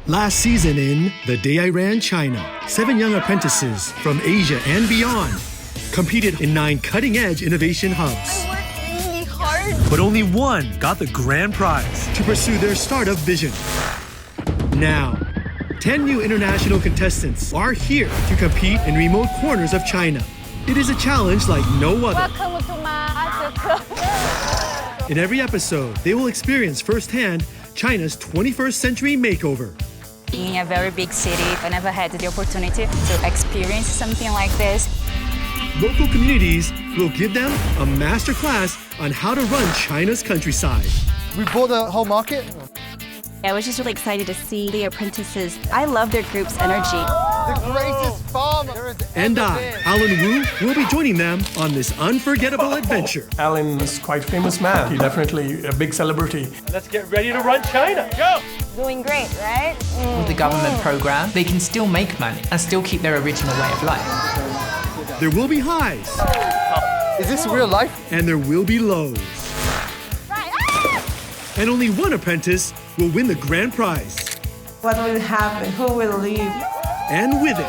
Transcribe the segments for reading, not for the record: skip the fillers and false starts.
Last season in The Day I Ran China, 7 young apprentices from Asia and beyond competed in 9 cutting-edge innovation hubs. I worked really hard. But only one got the grand prize to pursue their startup vision. Now, 10 new international contestants are here to compete in remote corners of China. It is a challenge like no other. Welcome to my Azuk. In every episode, they will experience firsthand China's 21st century makeover. In a very big city, I never had the opportunity to experience something like this. Local communities will give them a master class on how to run China's countryside. We bought the whole market. I was just really excited to see the apprentices. I love their group's energy. The greatest farmer there has And ever I, been. Alan Wu, will be joining them on this unforgettable adventure. Alan is quite famous man. He's definitely a big celebrity. Let's get ready to run China. Go! Doing great, right? With the government program, they can still make money and still keep their original way of life. There will be highs, Is this real life? and there will be lows. And only one apprentice will win the grand prize. What will happen? Who will leave? And with it,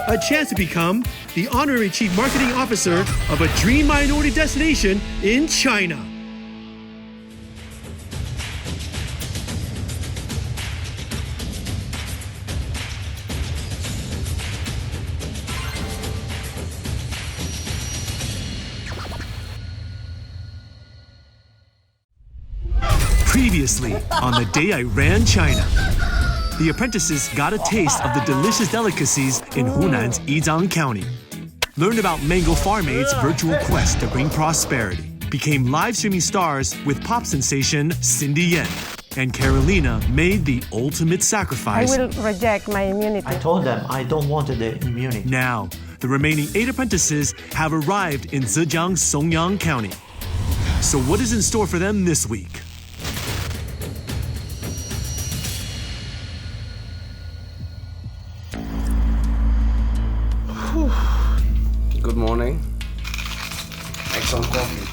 a chance to become the honorary chief marketing officer of a dream minority destination in China. Previously on The Day I Ran China, the apprentices got a taste of the delicious delicacies in Hunan's Yizang County, learned about Mango Farm Aid's virtual quest to bring prosperity, became live streaming stars with pop sensation Cindy Yen, and Carolina made the ultimate sacrifice. I will reject my immunity. I told them I don't want the immunity. Now, the remaining 8 apprentices have arrived in Zhejiang's Songyang County. So what is in store for them this week? Good morning. Make some coffee.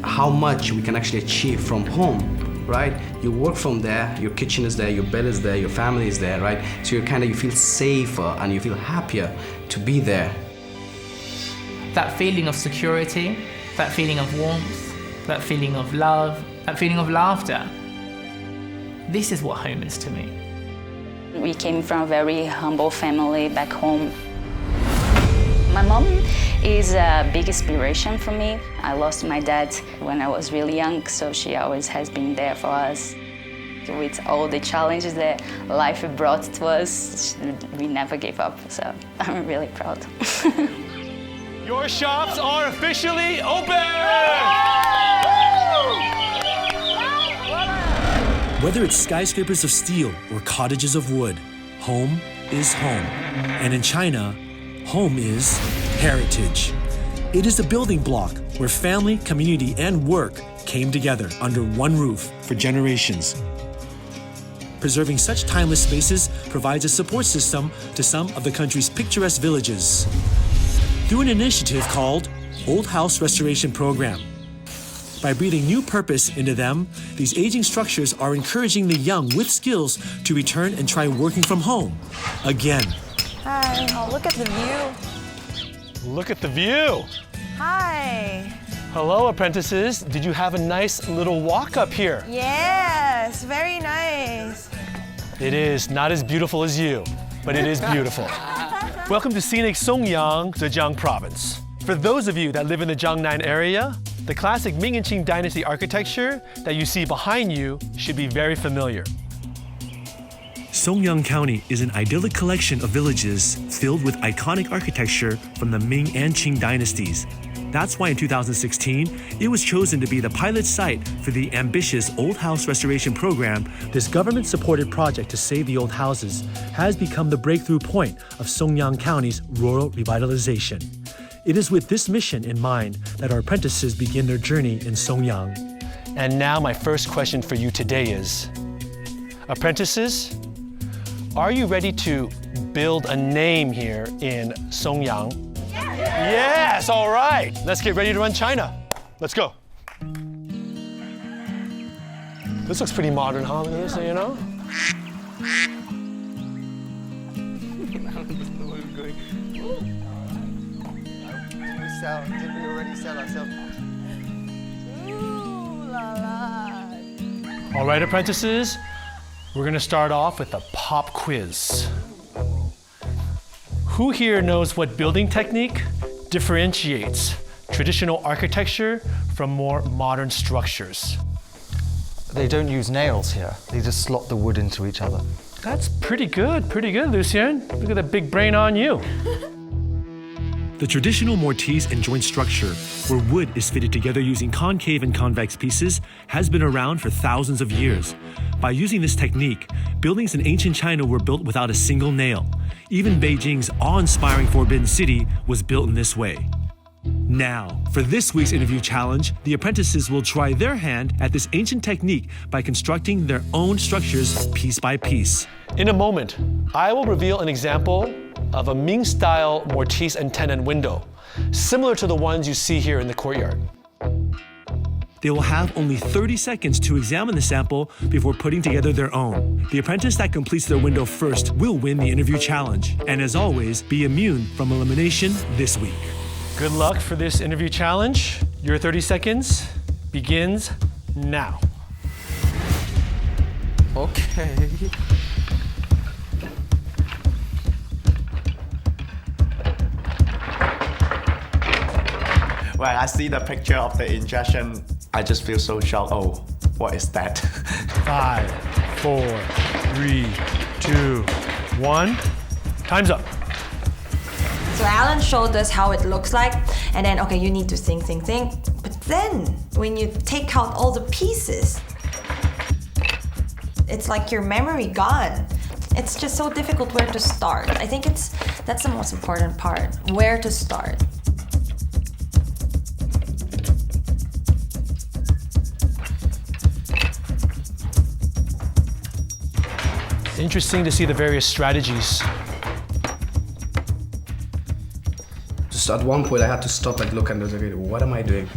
How much we can actually achieve from home, right? You work from there, your kitchen is there, your bed is there, your family is there, right? So you feel safer and you feel happier to be there. That feeling of security, that feeling of warmth, that feeling of love, that feeling of laughter. This is what home is to me. We came from a very humble family back home. My mom is a big inspiration for me. I lost my dad when I was really young, so she always has been there for us. With all the challenges that life brought to us, we never gave up, so I'm really proud. Your shops are officially open! Whether it's skyscrapers of steel or cottages of wood, home is home. And in China, home is heritage. It is the building block where family, community, and work came together under one roof for generations. Preserving such timeless spaces provides a support system to some of the country's picturesque villages. Through an initiative called Old House Restoration Program. By breathing new purpose into them, these aging structures are encouraging the young with skills to return and try working from home again. Hi. Oh, look at the view. Look at the view. Hi. Hello, apprentices. Did you have a nice little walk up here? Yes, very nice. It is not as beautiful as you, but it is beautiful. Welcome to scenic Songyang, Zhejiang Province. For those of you that live in the Jiangnan area, the classic Ming and Qing Dynasty architecture that you see behind you should be very familiar. Songyang County is an idyllic collection of villages filled with iconic architecture from the Ming and Qing dynasties. That's why in 2016, it was chosen to be the pilot site for the ambitious Old House Restoration Program. This government-supported project to save the old houses has become the breakthrough point of Songyang County's rural revitalization. It is with this mission in mind that our apprentices begin their journey in Songyang. And now my first question for you today is, apprentices, are you ready to build a name here in Songyang? Yes, all right. Let's get ready to run China. Let's go. This looks pretty modern, huh? Look at this, you know? Did we already sell ourselves? Ooh la la. All right, apprentices, we're going to start off with a pop quiz. Who here knows what building technique differentiates traditional architecture from more modern structures? They don't use nails here. They just slot the wood into each other. That's pretty good, Lucien. Look at that big brain on you. The traditional mortise and joint structure, where wood is fitted together using concave and convex pieces, has been around for thousands of years. By using this technique, buildings in ancient China were built without a single nail. Even Beijing's awe-inspiring Forbidden City was built in this way. Now, for this week's interview challenge, the apprentices will try their hand at this ancient technique by constructing their own structures piece by piece. In a moment, I will reveal an example of a Ming-style mortise and tenon window, similar to the ones you see here in the courtyard. They will have only 30 seconds to examine the sample before putting together their own. The apprentice that completes their window first will win the interview challenge, and as always, be immune from elimination this week. Good luck for this interview challenge. Your 30 seconds begins now. Okay. When I see the picture of the injection, I just feel so shocked. Oh, what is that? 5, 4, 3, 2, 1. Time's up. So Alan showed us how it looks like, and then, okay, you need to think. But then, when you take out all the pieces, it's like your memory gone. It's just so difficult where to start. I think that's the most important part, where to start. Interesting to see the various strategies. Just at one point I had to stop and look and I was like, okay, what am I doing?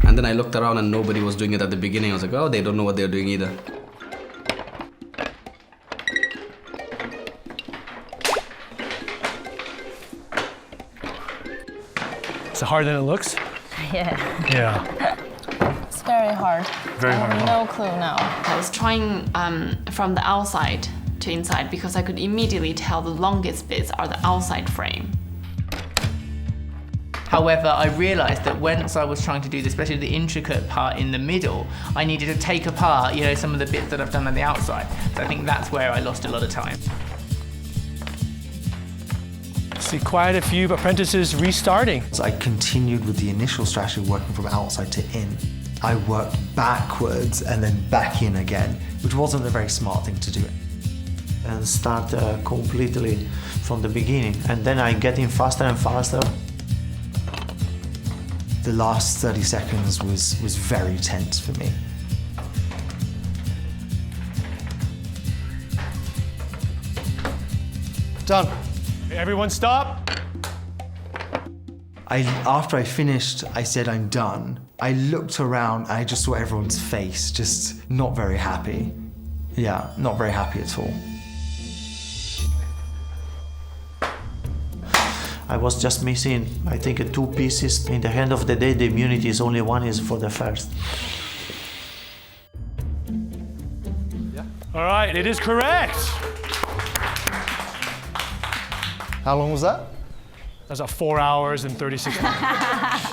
And then I looked around and nobody was doing it at the beginning. I was like, oh, they don't know what they're doing either. Is it harder than it looks? Yeah. It's very hard. Very hard. I have no clue now. I was trying from the outside to inside because I could immediately tell the longest bits are the outside frame. However, I realized that once I was trying to do this, especially the intricate part in the middle, I needed to take apart, some of the bits that I've done on the outside. So I think that's where I lost a lot of time. See quite a few apprentices restarting. So I continued with the initial strategy, working from outside to in. I worked backwards and then back in again, which wasn't a very smart thing to do. And start completely from the beginning. And then I get in faster and faster. The last 30 seconds was very tense for me. Done. Everyone stop. After I finished, I said I'm done. I looked around, I just saw everyone's face, just not very happy. Yeah, not very happy at all. I was just missing, I think, 2 pieces. In the end of the day, the immunity is only one is for the first. All right, it is correct. How long was that? That's 4 hours and 36 minutes.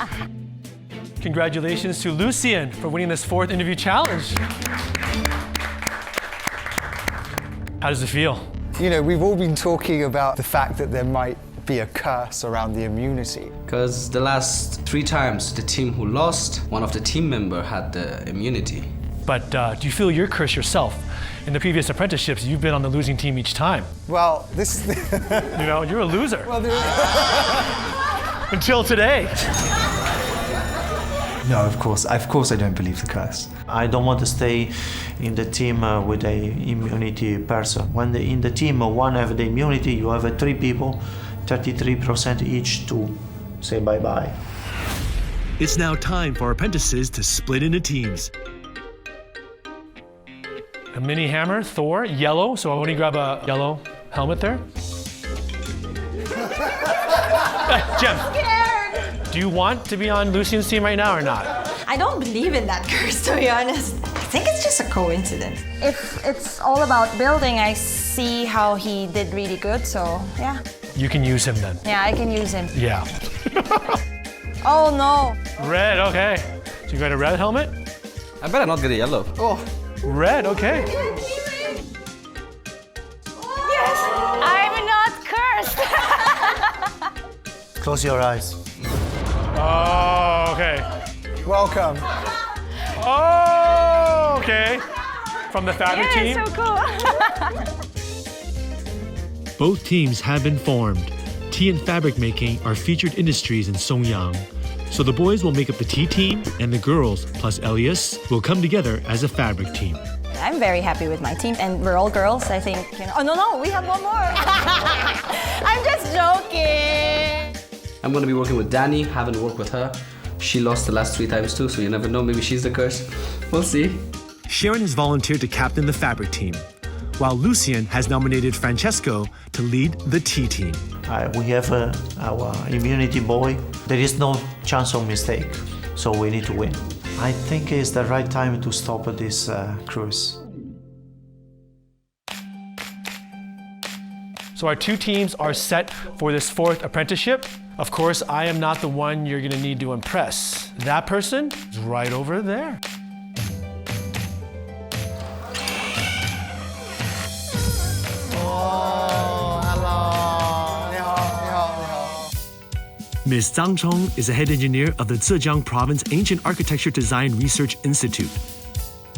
Congratulations to Lucien for winning this 4th interview challenge. How does it feel? We've all been talking about the fact that there might be a curse around the immunity. Because the last 3 times, the team who lost, one of the team member had the immunity. But do you feel your curse yourself? In the previous apprenticeships, you've been on the losing team each time. Well, this is... you're a loser. Well, Until today. No, of course I don't believe the curse. I don't want to stay in the team with a immunity person. When in the team one have the immunity, you have 3 people, 33% each to say bye-bye. It's now time for our apprentices to split into teams. A mini hammer, Thor, yellow. So I want to grab a yellow helmet there. Jem, do you want to be on Lucian's team right now or not? I don't believe in that curse, to be honest. I think it's just a coincidence. If it's all about building, I see how he did really good, so yeah. You can use him then. Yeah, I can use him. Yeah. Oh no. Red, okay. So you got a red helmet? I better not get a yellow. Oh, red, okay. Yes, I'm not cursed. Close your eyes. Oh, okay. Welcome. Oh, okay. From the fabric team? So cool. Both teams have been formed. Tea and fabric making are featured industries in Songyang. So the boys will make up the tea team, and the girls, plus Elias, will come together as a fabric team. I'm very happy with my team, and we're all girls, I think. Oh no, we have one more. I'm just joking. I'm going to be working with Danny, haven't worked with her. She lost the last 3 times too, so you never know, maybe she's the curse. We'll see. Sharon has volunteered to captain the fabric team, while Lucian has nominated Francesco to lead the tea team. We have our immunity boy. There is no chance of mistake, so we need to win. I think it's the right time to stop this cruise. So our 2 teams are set for this 4th apprenticeship. Of course, I am not the one you're gonna need to impress. That person is right over there. Ms. Zhang Chong is the head engineer of the Zhejiang Province Ancient Architecture Design Research Institute.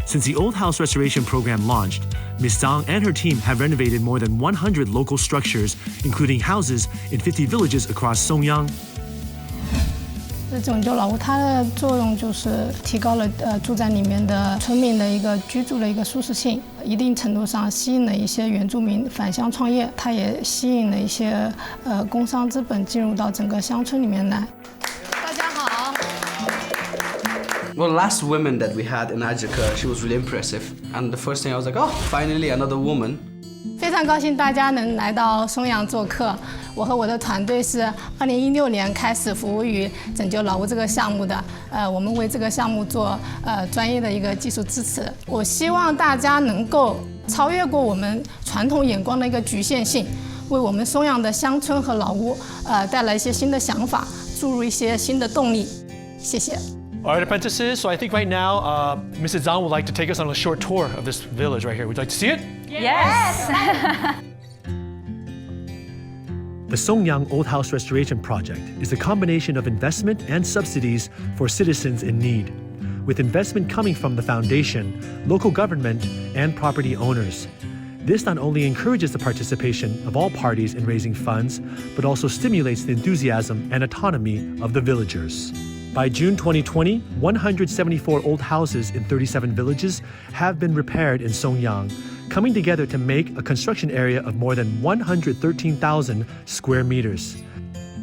Since the Old House Restoration Program launched, Ms. Zhang and her team have renovated more than 100 local structures, including houses in 50 villages across Songyang. 拯救老屋，它的作用就是提高了住在里面的村民的一个居住的一个舒适性，一定程度上吸引了一些原住民返乡创业，它也吸引了一些工商资本进入到整个乡村里面来。大家好。Well, last woman that we had in Ajika, she was really impressive. And the first thing I was like, oh, finally another woman. 非常高兴大家能来到松阳做客。我和我的团队是2016年开始服务于拯救老屋这个项目的。我们为这个项目做专业的一个技术支持。我希望大家能够超越过我们传统眼光的一个局限性，为我们松阳的乡村和老屋带来一些新的想法，注入一些新的动力。谢谢。All right, apprentices, so I think right now, Mrs. Zhang would like to take us on a short tour of this village right here. Would you like to see it? Yes! The Songyang Old House Restoration Project is a combination of investment and subsidies for citizens in need, with investment coming from the foundation, local government, and property owners. This not only encourages the participation of all parties in raising funds, but also stimulates the enthusiasm and autonomy of the villagers. By June 2020, 174 old houses in 37 villages have been repaired in Songyang, coming together to make a construction area of more than 113,000 square meters.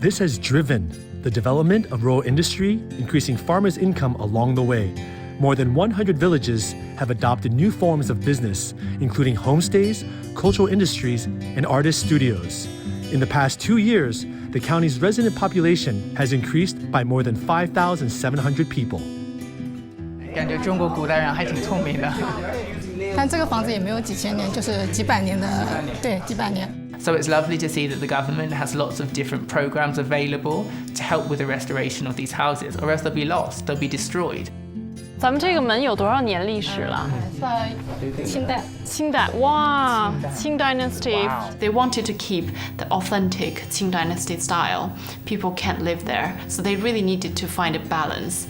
This has driven the development of rural industry, increasing farmers' income along the way. More than 100 villages have adopted new forms of business, including homestays, cultural industries, and artist studios. In the past 2 years, the county's resident population has increased by more than 5,700 people. 感觉中国古代人还挺聪明的。但这个房子也没有几千年，就是几百年的，对，几百年。So it's lovely to see that the government has lots of different programs available to help with the restoration of these houses, or else they'll be lost, they'll be destroyed. 咱们这个门有多少年历史了？在清代。清代，哇，Qing Dynasty. They wanted to keep the authentic Qing Dynasty style. People can't live there, so they really needed to find a balance.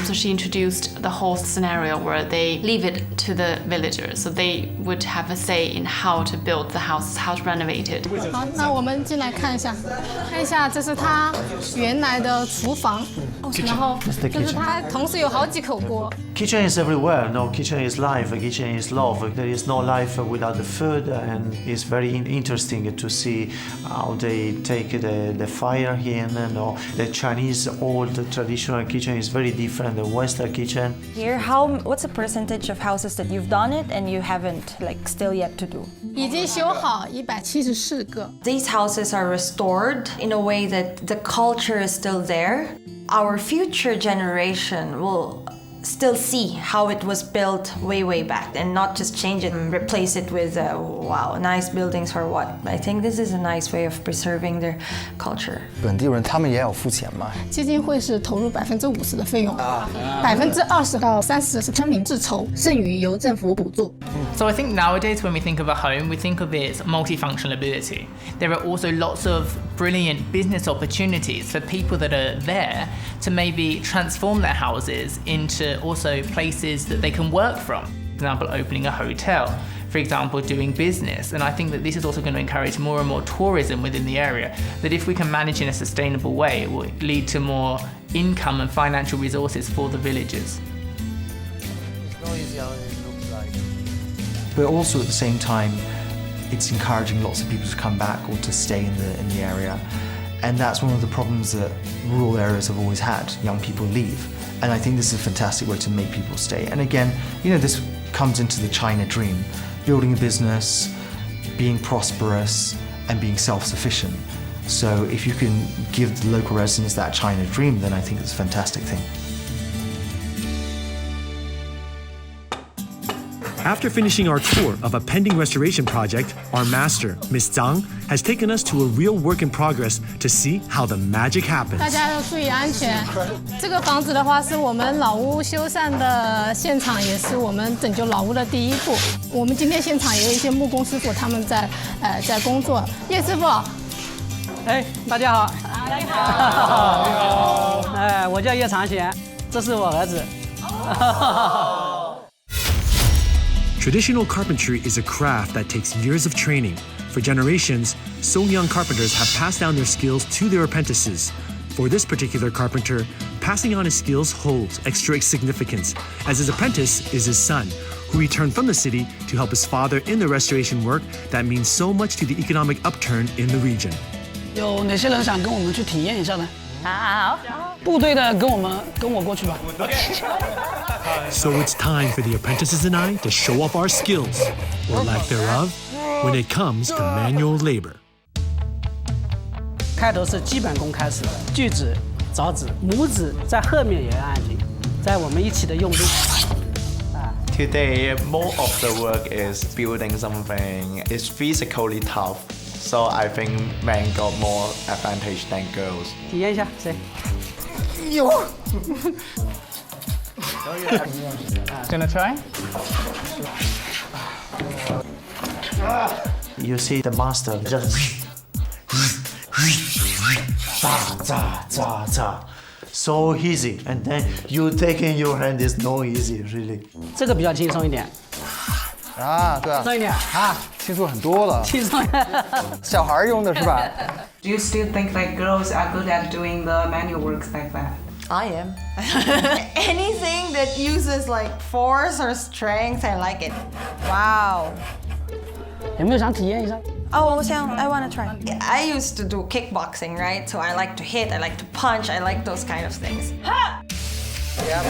So she introduced the whole scenario where they leave it to the villagers, so they would have a say in how to build the houses, how to renovate it. 好，那我们进来看一下，这是它原来的厨房。然后就是它同时有好几口锅。Kitchen is everywhere. No, kitchen is life. Kitchen is love. There is no life without the food, and it's very interesting to see how they take the fire here. No, the Chinese old traditional kitchen is very different than Western kitchen. Here, what's the percentage of houses that you've done it and you haven't, like, still yet to do? 已经修好174个。 These houses are restored in a way that the culture is still there. Our future generation will still see how it was built way back and not just change it and replace it with wow, nice buildings or what. I think this is a nice way of preserving their culture. 本地人他们也有付钱吗？基金会是投入50%的费用，20%到30%是村民自筹，剩余由政府补助。 So I think nowadays when we think of a home, we think of its multifunctional ability. There are also lots of brilliant business opportunities for people that are there to maybe transform their houses into also places that they can work from. For example, opening a hotel, for example, doing business. And I think that this is also going to encourage more and more tourism within the area, that if we can manage in a sustainable way, it will lead to more income and financial resources for the villagers. But also at the same time, it's encouraging lots of people to come back or to stay in the area. And that's one of the problems that rural areas have always had. Young people leave. And I think this is a fantastic way to make people stay. And again, this comes into the China dream. Building a business, being prosperous, and being self-sufficient. So if you can give the local residents that China dream, then I think it's a fantastic thing. After finishing our tour of a pending restoration project, our master, Ms. Zhang, has taken us to a real work in progress to see how the magic happens. 大家要注意安全。这个房子的话，是我们老屋修缮的现场，也是我们拯救老屋的第一步。我们今天现场也有一些木工师傅，他们在工作。叶师傅，哎，大家好。大家好。哎，我叫叶长贤，这是我儿子。Traditional carpentry is a craft that takes years of training. For generations, Songyang carpenters have passed down their skills to their apprentices. For this particular carpenter, passing on his skills holds extra significance, as his apprentice is his son, who returned from the city to help his father in the restoration work that means so much to the economic upturn in the region. 有哪些人想跟我们去体验一下呢？好，部队的跟我过去吧。So it's time for the apprentices and I to show off our skills, or lack thereof, when it comes to manual labor. 开头是基本功开始，锯子、凿子、拇指在后面也要按紧，在我们一起的用力。Today, more of the work is building something. It's physically tough, so I think men got more advantage than girls. 体验一下，谁？有。Gonna try? You see the master just so easy, and then you take in your hand is no easy really. 这个比较轻松一点。啊，对啊，轻松一点啊，轻松很多了。轻松。小孩用的是吧？ Do you still think like girls are good at doing the manual works like that? I am. Anything that uses like force or strength, I like it. Wow. 有没有想体验一下？ Oh, I want to try. I used to do kickboxing, right? So I like to hit, I like to punch, I like those kind of things. Ha! Yeah.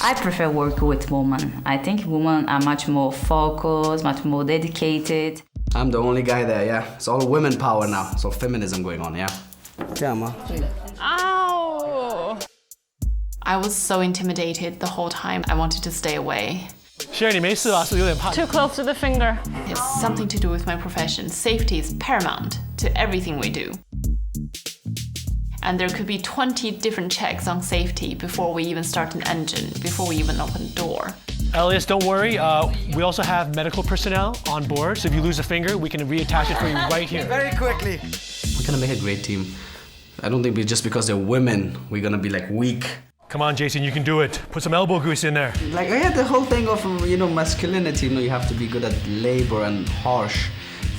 I prefer working with women. I think women are much more focused, much more dedicated. I'm the only guy there, yeah. It's all women power now. It's all feminism going on, yeah. 这样吗？ Ow! I was so intimidated the whole time. I wanted to stay away. Sherry, 你没事吧？是不是有点怕？ Too close to the finger. It's something to do with my profession. Safety is paramount to everything we do. And there could be 20 different checks on safety before we even start an engine, before we even open the door. Elias, don't worry. We also have medical personnel on board, so if you lose a finger, we can reattach it for you right here. Very quickly. We're gonna make a great team. I don't think just because they're women, we're gonna be like weak. Come on, Jason, you can do it. Put some elbow grease in there. Like I had the whole thing of masculinity. You have to be good at labor and harsh.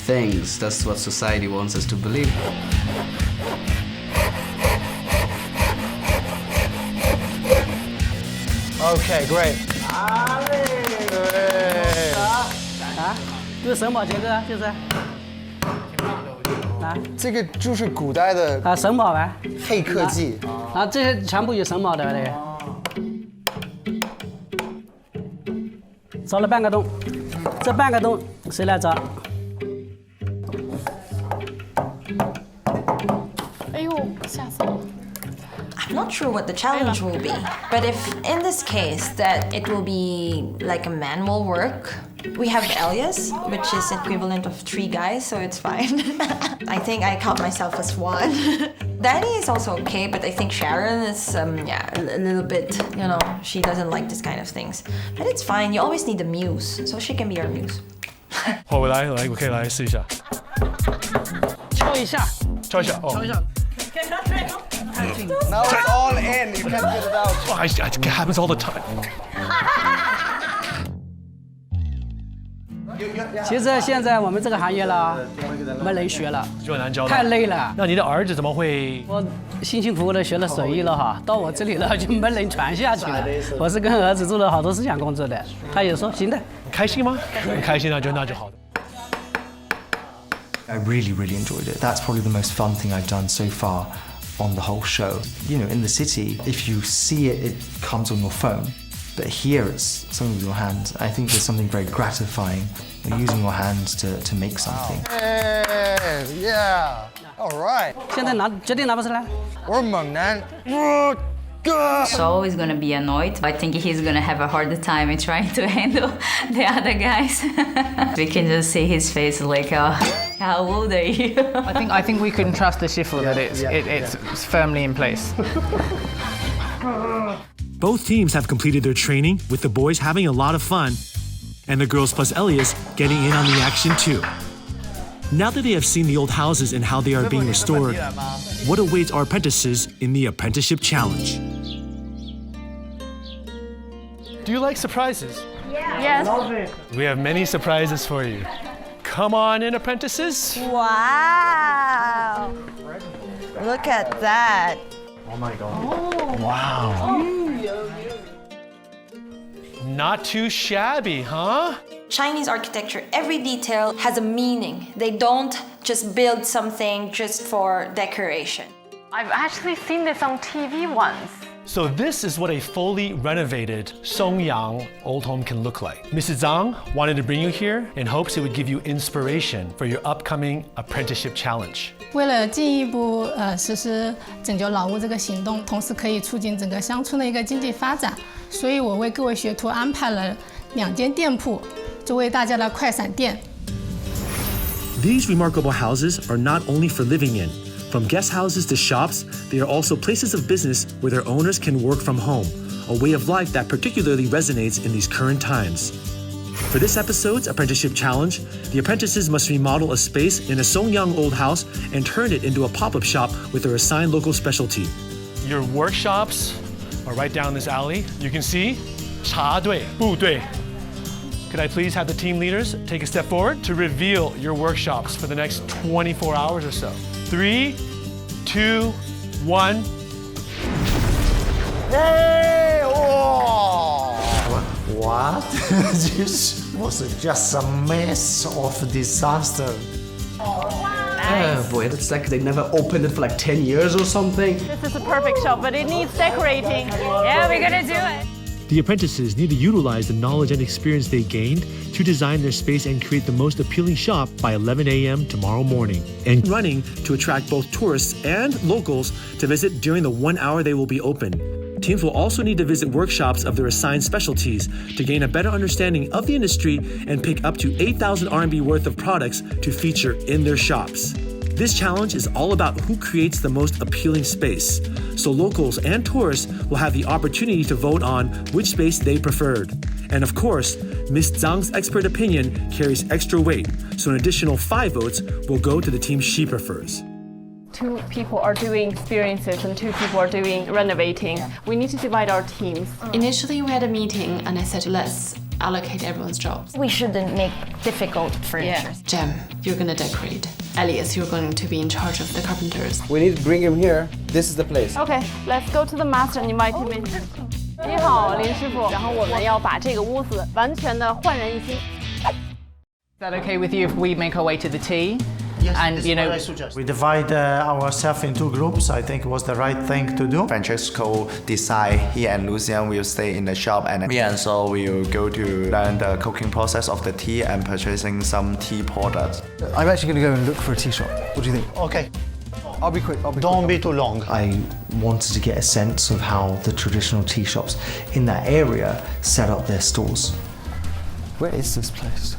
things. That's what society wants us to believe. Okay, great. 这是省宝杰哥，就是。这个就是古代的省宝呗，黑科技。这些全部有省宝的那个。凿了半个洞，这半个洞谁来凿？哎呦，吓死我！ I'm not sure what the challenge will be, but if in this case that it will be like a manual work, we have Elias, which is equivalent of 3 guys, so it's fine. I think I count myself as 1. Danny is also okay, but I think Sharon is, a little bit, she doesn't like this kind of things. But it's fine, you always need a muse, so she can be our muse. 我可以来试一下。敲一下。敲一下。哦。敲一下。Now it's all in. You can't get it out. Oh, it happens all the time. 其实现在我们这个行业了，没人学了，就很难教，太累了。那你的儿子怎么会？我辛辛苦苦的学了手艺了哈，到我这里了就没人传下去了。我是跟儿子做了好多思想工作的，他也说行的。开心吗？很开心，那就好的。 I really enjoyed it. That's probably the most fun thing I've done so far on the whole show. You know, in the city, if you see it, it comes on your phone. But here it's something with your hands. I think there's something very gratifying using your hands to make something. Hey, yeah. All right. 现在决定拿不出来。我是猛男。So is gonna be annoyed. I think he's gonna have a harder time in trying to handle the other guys. We can just see his face like, how old are you? I think we can trust the shifu that it's firmly in place. Both teams have completed their training, with the boys having a lot of fun, and the girls plus Elias getting in on the action too. Now that they have seen the old houses and how they are being restored, what awaits our apprentices in the Apprenticeship Challenge? Do you like surprises? Yeah. Yes. We have many surprises for you. Come on in, apprentices. Wow. Look at that. Oh my God. Oh. Wow. Not too shabby, huh? Chinese architecture, every detail has a meaning. They don't just build something just for decoration. I've actually seen this on TV once. So this is what a fully renovated Songyang old home can look like. Mrs. Zhang wanted to bring you here in hopes it would give you inspiration for your upcoming apprenticeship challenge. 为了进一步实施拯救老屋这个行动，同时可以促进整个乡村的一个经济发展，所以我为各位学徒安排了2间店铺，作为大家的快闪店。These remarkable houses are not only for living in. From guest houses to shops, they are also places of business where their owners can work from home, a way of life that particularly resonates in these current times. For this episode's Apprenticeship Challenge, the apprentices must remodel a space in a Songyang old house and turn it into a pop-up shop with their assigned local specialty. Your workshops are right down this alley. You can see, 茶队, 部队. Could I please have the team leaders take a step forward to reveal your workshops for the next 24 hours or so? 3, 2, 1. Hey! Oh! What? This was just a mess of disaster. Oh boy, that's like they never opened it for like 10 years or something. This is a perfect shop, but it needs decorating. Yeah, we're gonna do it. The apprentices need to utilize the knowledge and experience they gained to design their space and create the most appealing shop by 11 a.m. tomorrow morning, and running to attract both tourists and locals to visit during the 1 hour they will be open. Teams will also need to visit workshops of their assigned specialties to gain a better understanding of the industry and pick up to 8,000 RMB worth of products to feature in their shops. This challenge is all about who creates the most appealing space, so locals and tourists will have the opportunity to vote on which space they preferred. And of course, Ms. Zhang's expert opinion carries extra weight, so an additional 5 votes will go to the team she prefers. 2 people are doing experiences and 2 people are doing renovating. We need to divide our teams. Initially, we had a meeting and I said, let's allocate everyone's jobs. We shouldn't make difficult furniture. Jem, you're gonna decorate. Elias, you're going to be in charge of the carpenters. We need to bring him here. This is the place. Okay, let's go to the master and invite him in. 你好，林师傅。然后我们要把这个屋子完全的焕然一新。Is that okay with you if we make our way to the tea? Yes, and this you is know, what I suggest. We divide ourselves in two groups. I think it was the right thing to do. Francesco decide he and Lucian will stay in the shop, and me and Sol will go to learn the cooking process of the tea and purchasing some tea products. I'm actually going to go and look for a tea shop. What do you think? Okay. I'll be quick. Don't be too long. I wanted to get a sense of how the traditional tea shops in that area set up their stalls. Where is this place?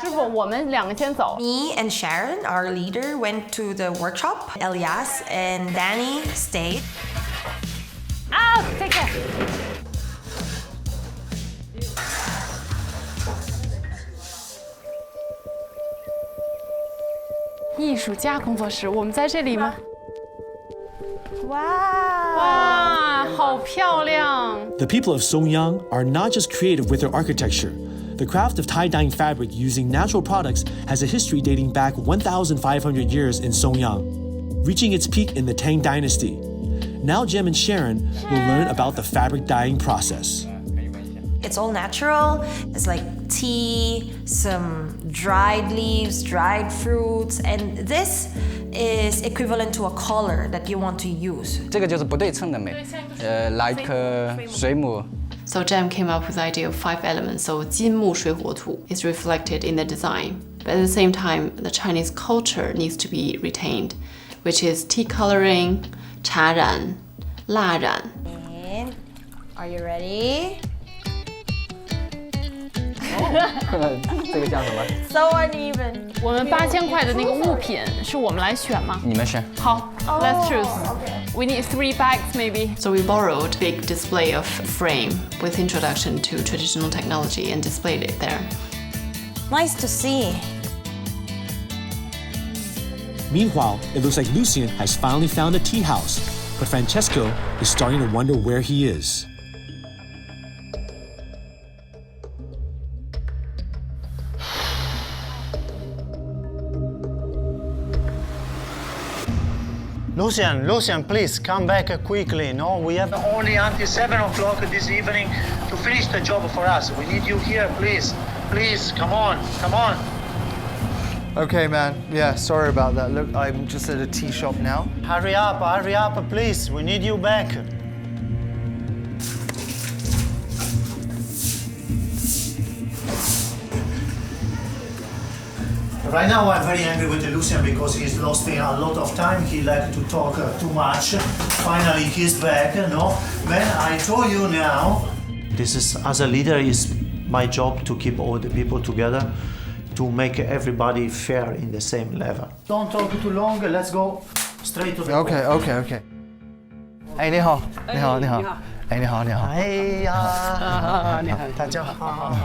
师傅，我们两个先走。 Me and Sharon, our leader, went to the workshop. Elias and Danny stayed. Take care. 艺术家工作室，我们在这里吗？哇，好漂亮！ The people of Songyang are not just creative with their architecture. The craft of tie-dyeing fabric using natural products has a history dating back 1,500 years in Songyang, reaching its peak in the Tang Dynasty. Now Jem and Sharon will learn about the fabric dyeing process. It's all natural. It's like tea, some dried leaves, dried fruits, and this is equivalent to a color that you want to use. 这个就是不对称的美，like 水母。 So Jem came up with the idea of 5 elements. So 金木水火土 is reflected in the design. But at the same time, the Chinese culture needs to be retained, which is tea coloring, 茶染, 蜡染. And are you ready? 这个叫什么 ？So uneven. 我们8000块的那个物品是我们来选吗？你们选。好 ，Let's choose. We need 3 bags maybe. So we borrowed big display of frame with introduction to traditional technology and displayed it there. Nice to see. Meanwhile, it looks like Lucian has finally found a tea house, but Francesco is starting to wonder where he is. Lucian, please come back quickly. No, we have only until 7 o'clock this evening to finish the job for us. We need you here, please. Please, come on. Okay, man. Yeah, sorry about that. Look, I'm just at a tea shop now. Hurry up, please. We need you back. Right now I'm very angry with Lucian because he's lost a lot of time. He liked to talk too much. Finally he's back, no? Man, I told you now. This is, as a leader, is my job to keep all the people together, to make everybody fair in the same level. Don't talk too long, let's go straight to the point. Okay. 哎，你好。哎，你好。哎呀，大家好。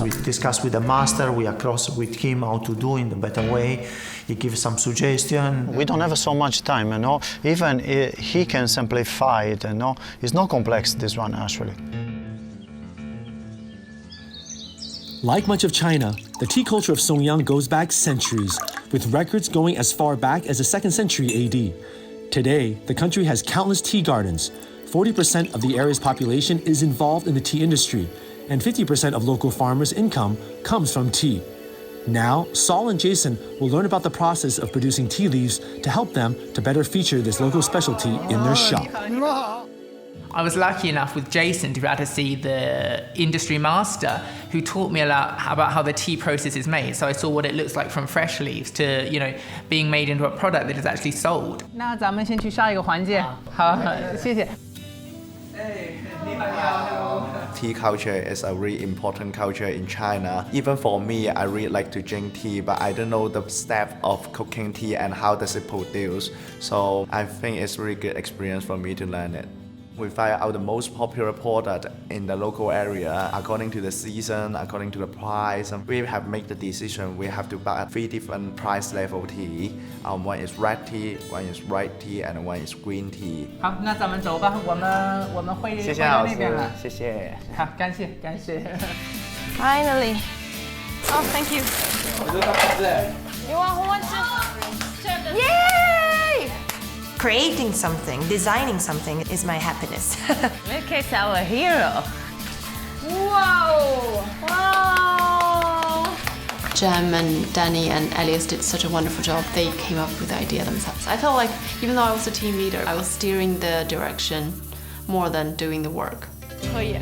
We discuss with the master, we across with him how to do in the better way. He gives some suggestion. We don't have so much time, you know. Even he can simplify it, you know. It's not complex, this one, actually. Like much of China, the tea culture of Songyang goes back centuries, with records going as far back as the 2nd century AD. Today, the country has countless tea gardens. 40% of the area's population is involved in the tea industry, and 50% of local farmers' income comes from tea. Now, Saul and Jason will learn about the process of producing tea leaves to help them to better feature this local specialty in their shop. I was lucky enough with Jason to be able to see the industry master who taught me a lot about how the tea process is made. So I saw what it looks like from fresh leaves to, being made into a product that is actually sold. 那咱们先去下一个环节。好，谢谢。 Tea culture is a really important culture in China. Even for me, I really like to drink tea, but I don't know the step of cooking tea and how does it produce. So I think it's a really good experience for me to learn it. We find out the most popular product in the local area according to the season, according to the price. And we have made the decision we have to buy 3 different price level tea. One is red tea, one is white tea, and one is green tea. 好，那咱们走吧，我们会谢谢到老师那边了。谢谢。好，感谢。Finally. Oh, thank you. You want who wants to? Yay! Creating something, designing something is my happiness. Look at our hero. Whoa! Wow! Jem and Danny and Elias did such a wonderful job. They came up with the idea themselves. I felt like even though I was a team leader, I was steering the direction more than doing the work. 可以，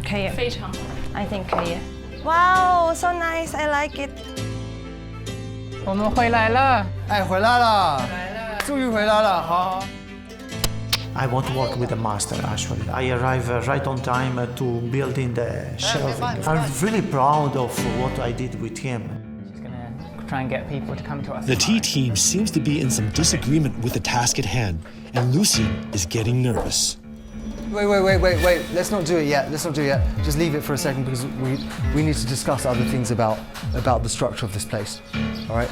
可以，非常好。 I think 可以。Wow, so nice. I like it. 我们回来了。哎，回来了，终于回来了，好。 I want to work with the master actually. I arrive right on time to building the shelving. I'm really proud of what I did with him. Try and get people to come to us. The tea team seems to be in some disagreement with the task at hand, and Lucien is getting nervous. Wait. Let's not do it yet. Just leave it for a second because we need to discuss other things about the structure of this place. All right.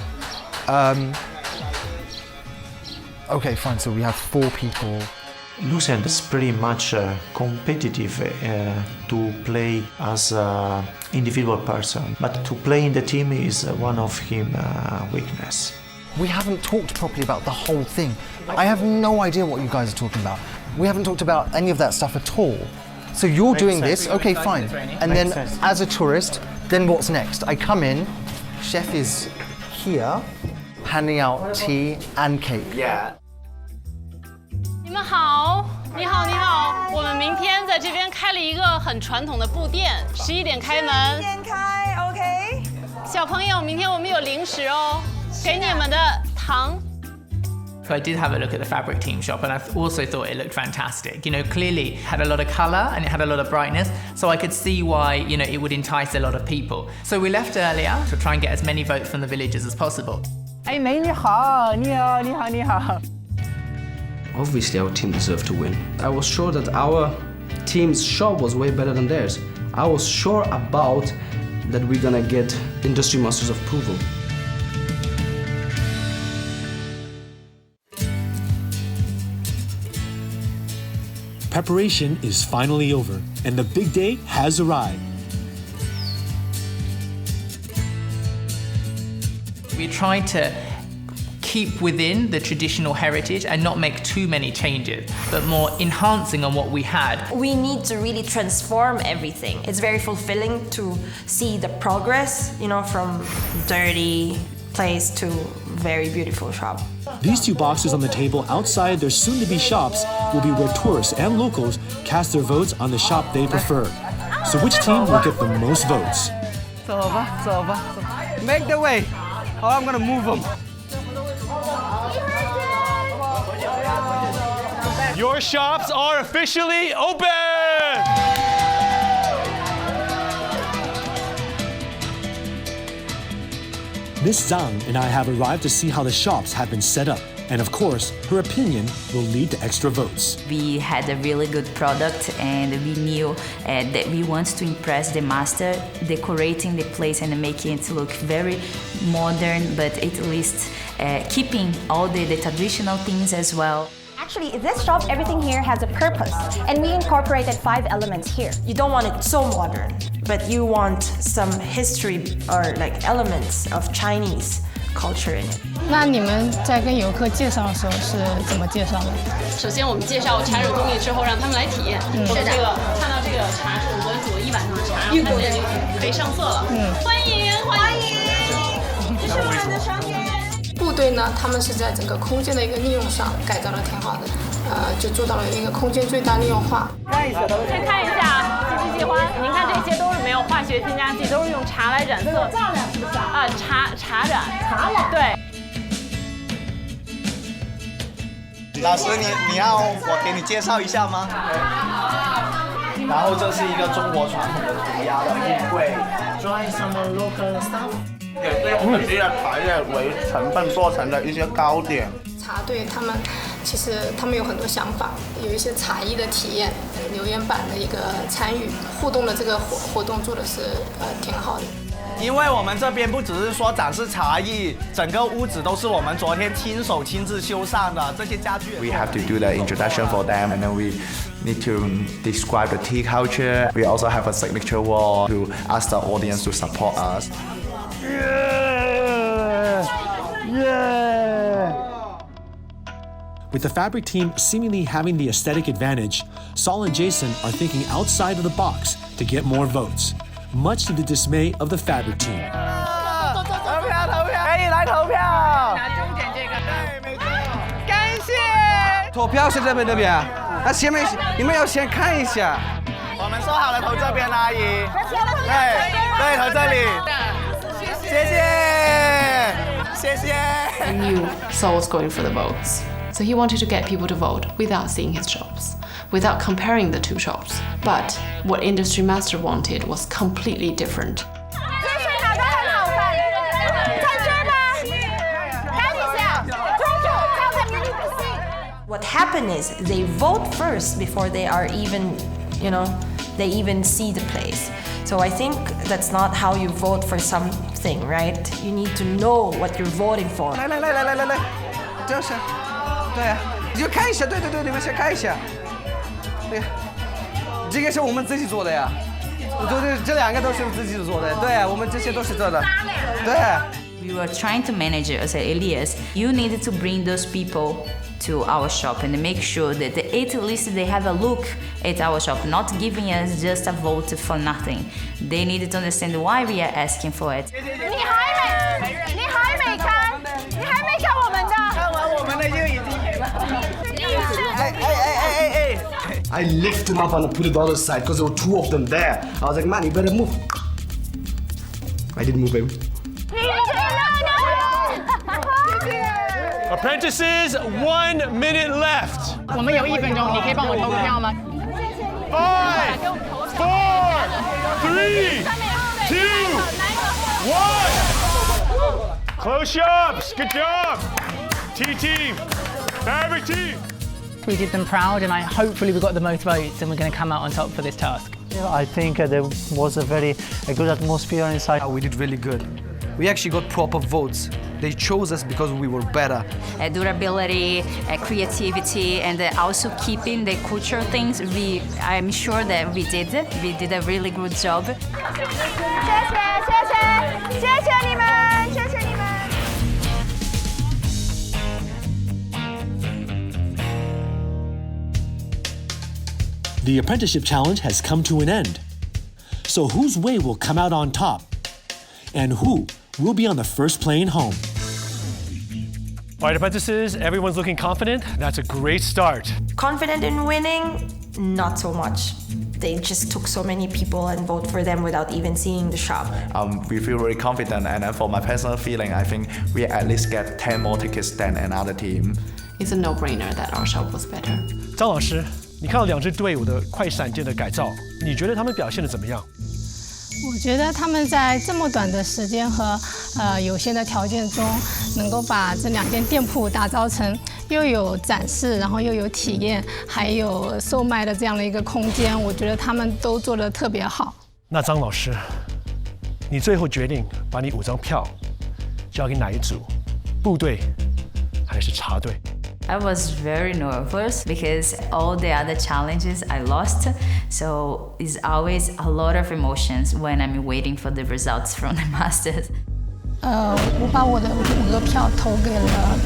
Okay, fine. So we have 4 people. Lucien is pretty much competitive to play as an individual person, but to play in the team is one of his weakness. We haven't talked properly about the whole thing. I have no idea what you guys are talking about. We haven't talked about any of that stuff at all. So you're doing this, okay, fine. And then as a tourist, then what's next? I come in, chef is here, handing out tea and cake. Yeah. 你们好，你好，你好。我们明天在这边开了一个很传统的布店，11点开门。11点开 ，OK。小朋友，明天我们有零食哦，给你们的糖。 So I did have a look at the fabric team shop and I also thought it looked fantastic. You know, clearly had a lot of color and it had a lot of brightness, so I could see why, you know, it would entice a lot of people. So we left earlier to try and get as many votes from the villagers as possible. 哎，美女好，你好，你好，你好。 Obviously, our team deserved to win. I was sure that our team's shop was way better than theirs. I was sure about that we're gonna get industry masters of approval. Preparation is finally over, and the big day has arrived. We tried to keep within the traditional heritage and not make too many changes, but more enhancing on what we had. We need to really transform everything. It's very fulfilling to see the progress, you know, from dirty place to very beautiful shop. These 2 boxes on the table outside their soon-to-be shops will be where tourists and locals cast their votes on the shop they prefer. So which team will get the most votes? 走吧，走吧，走吧。Make the way. Oh, I'm gonna move them. Your shops are officially open! Miss Zhang and I have arrived to see how the shops have been set up. And of course, her opinion will lead to extra votes. We had a really good product and we knew that we want to impress the master, decorating the place and making it look very modern, but at least keeping all the traditional things as well. Actually, this shop, everything here has a purpose, and we incorporated 5 elements here. You don't want it so modern, but you want some history or like elements of Chinese culture in it. 那你们在跟游客介绍的时候是怎么介绍的？首先，我们介绍茶酒工艺之后，让他们来体验。我们这个看到这个茶是我们昨天煮了1晚上的茶，然后看见这个可以上色了。欢迎欢迎，这是我们的商店。部队呢，他们是在整个空间的一个利用上改造的挺好的，就做到了一个空间最大利用化。先看一下喜不喜欢？您看这些都是没有化学添加剂，都是用茶来染色。炸染是不是啊？茶染。茶染。对。老师，你要我给你介绍一下吗？然后这是一个中国传统的涂鸦的木柜。Try some local stuff. 也是用本地的茶叶为成分做成的一些糕点。茶对他们其实他们有很多想法，有一些茶艺的体验，留言板的一个参与互动的这个活动做的是挺好的。因为我们这边不只是说展示茶艺，整个屋子都是我们昨天亲自修缮的这些家具。We have to do the introduction for them, and then we need to describe the tea culture. We also have a signature wall to ask the audience to support us. With the fabric team seemingly having the aesthetic advantage, Saul and Jason are thinking outside of the box to get more votes, much to the dismay of the fabric team. 投票，可以来投票。拿重点这个，对，没错。感谢。投票是这边，那前面你们要先看一下。我们说好了投这边，阿姨。对，投这里。谢谢。I knew Saul was going for the votes. So he wanted to get people to vote without seeing his shops, without comparing the two shops. But what Industry Master wanted was completely different. What happened is they vote first before they are even, they even see the place. So I think that's not how you vote for something, right? You need to know what you're voting for. 来，就是。对啊，你就看一下，对，你们先看一下。对，这个是我们自己做的呀。对，这两个都是自己做的。对，我们这些都是做的。对。We were trying to manage it. I said, Elias, you needed to bring those people to our shop and make sure that at least they have a look at our shop, not giving us just a vote for nothing. They needed to understand why we are asking for it. 你还没看我们的？看完我们的就已经给了。I lifted him up and I put it on the other side because there were two of them there. I was like, man, you better move. I didn't move, baby. Apprentices, 1 minute left. 我们有1分钟，你可以帮我投个票吗 5, 4, 3, 2, 1. Close shops. Good job. T team, fabric team. We did them proud, and hopefully we got the most votes, and we're going to come out on top for this task. I think there was a good atmosphere inside. We did really good. We actually got proper votes. They chose us because we were better. Durability, creativity, and also keeping the cultural things. I'm sure that we did it. We did a really good job. 谢谢你们。The apprenticeship challenge has come to an end. So whose way will come out on top? And who will be on the first plane home? All right, apprentices, everyone's looking confident. That's a great start. Confident in winning? Not so much. They just took so many people and vote for them without even seeing the shop. We feel very confident, and for my personal feeling, I think we at least get 10 more tickets than another team. It's a no-brainer that our shop was better. 张老师，你看到2支队伍的快闪电的改造，你觉得他们表现得怎么样？我觉得他们在这么短的时间和有限的条件中，能够把这2间店铺打造成又有展示，然后又有体验，还有售卖的这样的一个空间，我觉得他们都做得特别好。那张老师，你最后决定把你5张票交给哪一组？部队还是茶队？ I was very nervous because all the other challenges I lost, so it's always a lot of emotions when I'm waiting for the results from the masters. 我把我的5个票投给了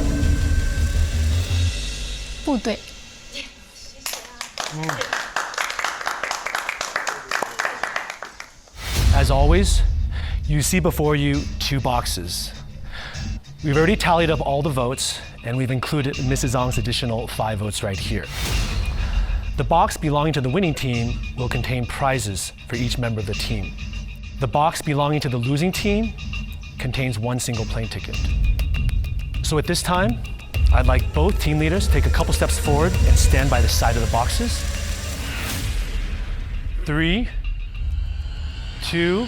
部队。As always, you see before you 2 boxes. We've already tallied up all the votes, and we've included Mrs. Zhang's additional 5 votes right here. The box belonging to the winning team will contain prizes for each member of the team. The box belonging to the losing team contains 1 single plane ticket. So at this time, I'd like both team leaders to take a couple steps forward and stand by the side of the boxes. 3, 2,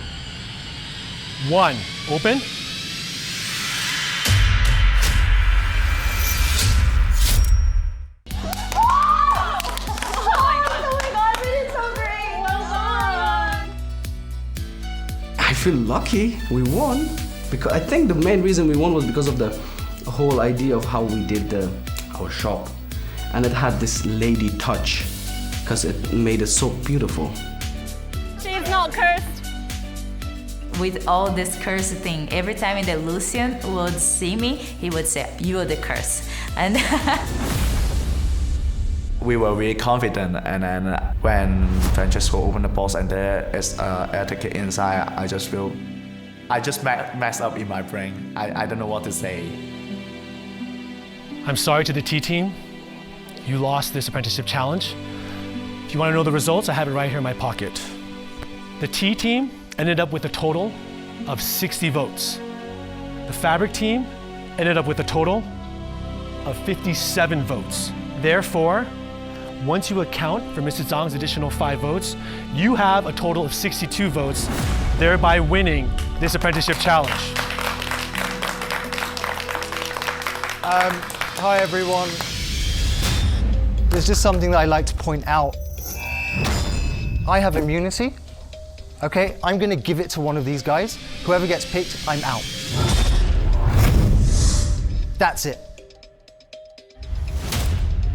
1. Open. feel lucky we won, because I think the main reason we won was because of the whole idea of how we did our shop, and it had this lady touch because it made it so beautiful. She's not cursed. With all this curse thing, every time that Lucian would see me, he would say, "You are the curse." And we were really confident, and then when Francesco opened the box and there is an air ticket inside, I just messed up in my brain. I don't know what to say. I'm sorry to the T team. You lost this apprenticeship challenge. If you want to know the results, I have it right here in my pocket. The T team ended up with a total of 60 votes. The fabric team ended up with a total of 57 votes. Therefore, once you account for Mrs. Zhang's additional 5 votes, you have a total of 62 votes, thereby winning this apprenticeship challenge. Hi everyone. There's just something that I'd like to point out. I have immunity. Okay, I'm gonna give it to one of these guys. Whoever gets picked, I'm out. That's it.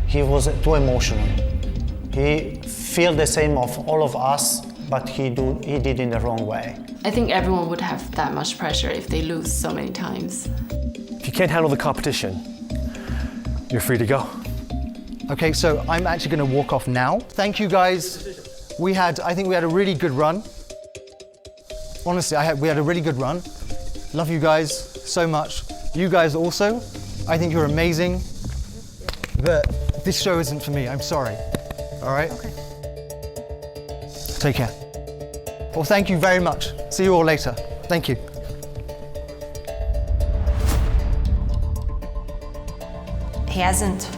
He was too emotional. He felt the same of all of us, but he did in the wrong way. I think everyone would have that much pressure if they lose so many times. If you can't handle the competition, you're free to go. Okay, so I'm actually gonna walk off now. Thank you guys. I think we had a really good run. Honestly, we had a really good run. Love you guys so much. You guys also. I think you're amazing. But this show isn't for me, I'm sorry. All right? Okay. Take care. Well, thank you very much. See you all later. Thank you. He hasn't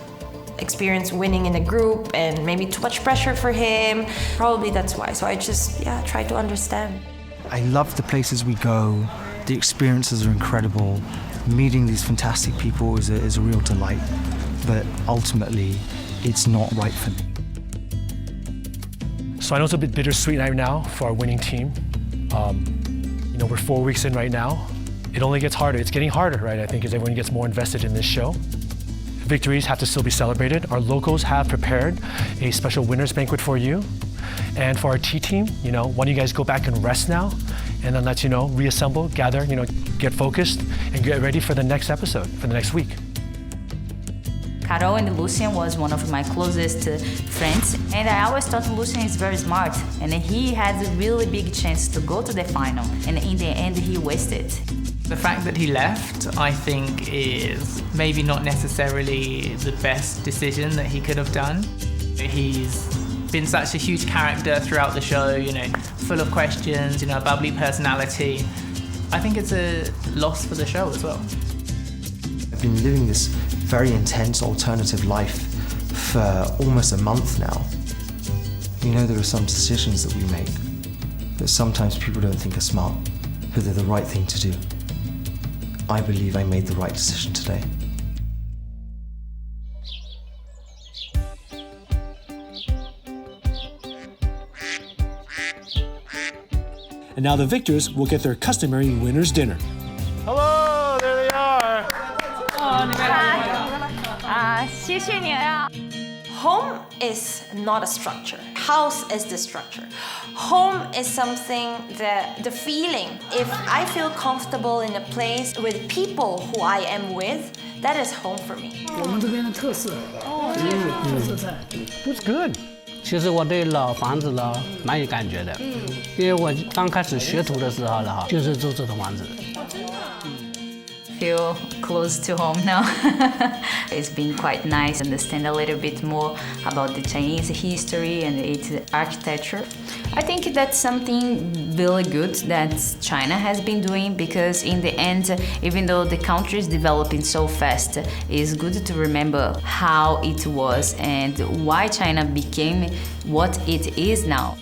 experienced winning in a group and maybe too much pressure for him. Probably that's why. So I just, try to understand. I love the places we go. The experiences are incredible. Meeting these fantastic people is a real delight. But ultimately, it's not right for me. So I know it's a bit bittersweet right now for our winning team. We're 4 weeks in right now. It only gets harder. It's getting harder, right? I think as everyone gets more invested in this show. Victories have to still be celebrated. Our locals have prepared a special winner's banquet for you. And for our T team, why don't you guys go back and rest now, and then let's, reassemble, gather, get focused, and get ready for the next episode, for the next week. Carol and Lucian was one of my closest friends, and I always thought Lucian is very smart, and he had a really big chance to go to the final, and in the end he wasted. The fact that he left, I think, is maybe not necessarily the best decision that he could have done. He's been such a huge character throughout the show, full of questions, a bubbly personality. I think it's a loss for the show as well. I've been living this very intense alternative life for almost a month now. There are some decisions that we make that sometimes people don't think are smart, but they're the right thing to do. I believe I made the right decision today. And now the victors will get their customary winner's dinner. Hello, there they are. Home is not a structure. House is the structure. Home is something that the feeling. If I feel comfortable in a place with people who I am with, that is home for me. 我们这边的特色，特色菜。That's good. 其实我对老房子呢蛮有感觉的，因为我刚开始学徒的时候呢，就是住这种房子。Feel close to home now. It's been quite nice to understand a little bit more about the Chinese history and its architecture. I think that's something really good that China has been doing, because in the end, even though the country is developing so fast, it's good to remember how it was and why China became what it is now.